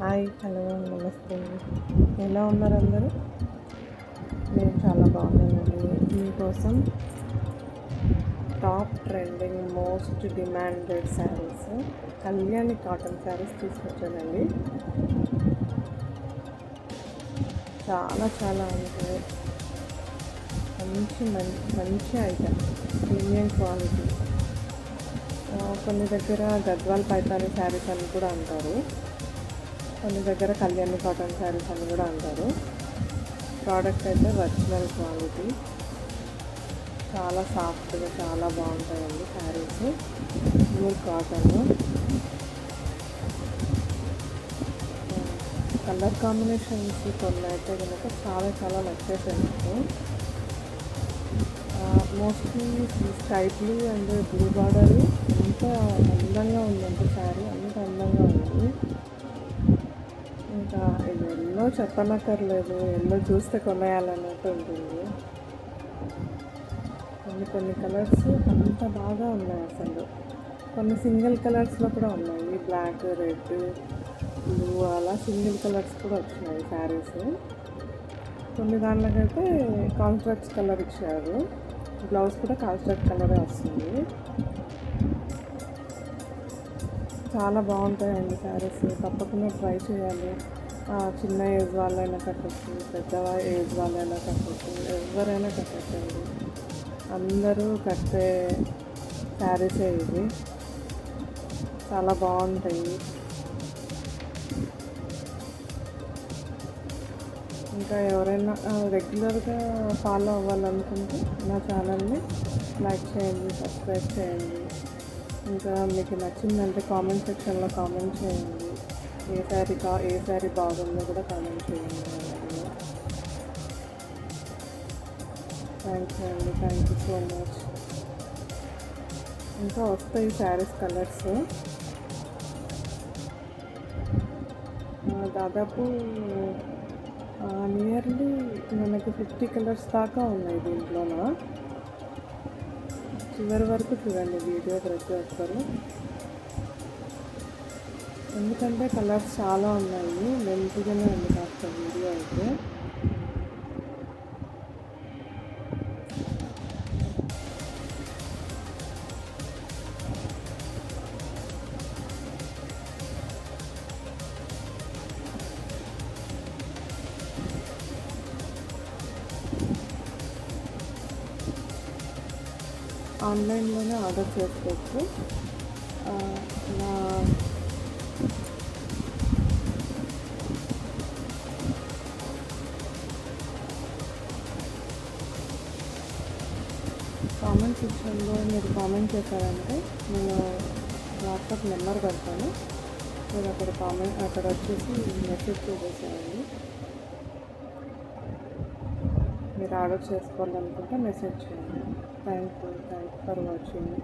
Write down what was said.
Hi, hello, నమస్తే. ఎలా ఉన్నారు అందరూ? నేను చాలా బాగున్నానండి. మీకోసం top trending most demanded saris, Kalyani cotton saris తీసుకొచ్చానండి. చాలా చాలా అంటే మంచి ఐటమ్, ప్రీమియం క్వాలిటీ. కొన్ని దగ్గర గద్వాల్ పైతాని శారీస్ అని కూడా అంటారు, కొన్ని దగ్గర కళ్యాణి కాటన్ శారీస్ అని కూడా అంటారు. ప్రోడక్ట్ అయితే ఒరిజినల్ క్వాలిటీ, చాలా సాఫ్ట్గా చాలా బాగుంటాయండి saris. Pure cotton. Colour combinations కొన్ని అయితే కనుక చాలా చాలా నచ్చేసాయి నాకు. Mostly sky blue and blue border ఎంత అందంగా ఉందంటే శారీ అంత అందంగా ఉంది. ఇంకా ఎన్నో చెప్పనక్కర్లేదు, ఎన్నో చూస్తే కొనేయాలన్నట్టు ఉంటుంది. కొన్ని కలర్స్ అంత బాగా ఉన్నాయి అసలు. కొన్ని సింగిల్ కలర్స్లో కూడా ఉన్నాయి, బ్లాక్, రెడ్, బ్లూ, అలా సింగిల్ కలర్స్ కూడా వచ్చినాయి శారీస్. కొన్ని దాంట్లోకైతే కాంట్రాక్ట్స్ కలర్ ఇచ్చారు, బ్లౌజ్ కూడా కాంట్రాక్ట్ కలరే వస్తుంది. చాలా బాగుంటాయండి శారీస్, తప్పకుండా ట్రై చేయాలి. చిన్న ఏజ్ వాళ్ళైనా కట్టచ్చు, పెద్ద ఏజ్ వాళ్ళైనా కట్టచ్చు, ఎవరైనా కట్టచ్చండి. అందరూ కట్టే శారీసే ఇవి, చాలా బాగుంటాయి. ఇంకా ఎవరైనా రెగ్యులర్గా ఫాలో అవ్వాలనుకుంటే నా ఛానల్ని లైక్ చేయండి, సబ్స్క్రైబ్ చేయండి. ఇంకా మీకు నచ్చిందంటే కామెంట్ సెక్షన్లో కామెంట్ చేయండి. ఏ శారీ బాగుందో కూడా కామెంట్ చేయండి. థ్యాంక్ యూ అండి, థ్యాంక్ యూ సో మచ్. ఇంకా వస్తాయి శారీస్ కలర్స్, దాదాపు నియర్లీ మనకి 50 కలర్స్ దాకా ఉన్నాయి దీంట్లోన. చివరి వరకు చూడండి వీడియో ప్రతి ఒక్కరు, ఎందుకంటే కలర్స్ చాలా ఉన్నాయి. లెంత్గానే ఉంది కాస్త వీడియో అయితే. ఆన్లైన్లోనే ఆర్డర్ చేసుకోవచ్చు. నా కామెంట్ సెక్షన్లో మీరు కామెంట్ చేశారంటే నేను వాట్సాప్ నెంబర్ పెడతాను, మీరు అక్కడ వచ్చేసి మెసేజ్ చేసేసేయండి. మీరు ఆర్డర్ చేసుకోవాలనుకుంటే మెసేజ్ చేయండి. Thank you for watching.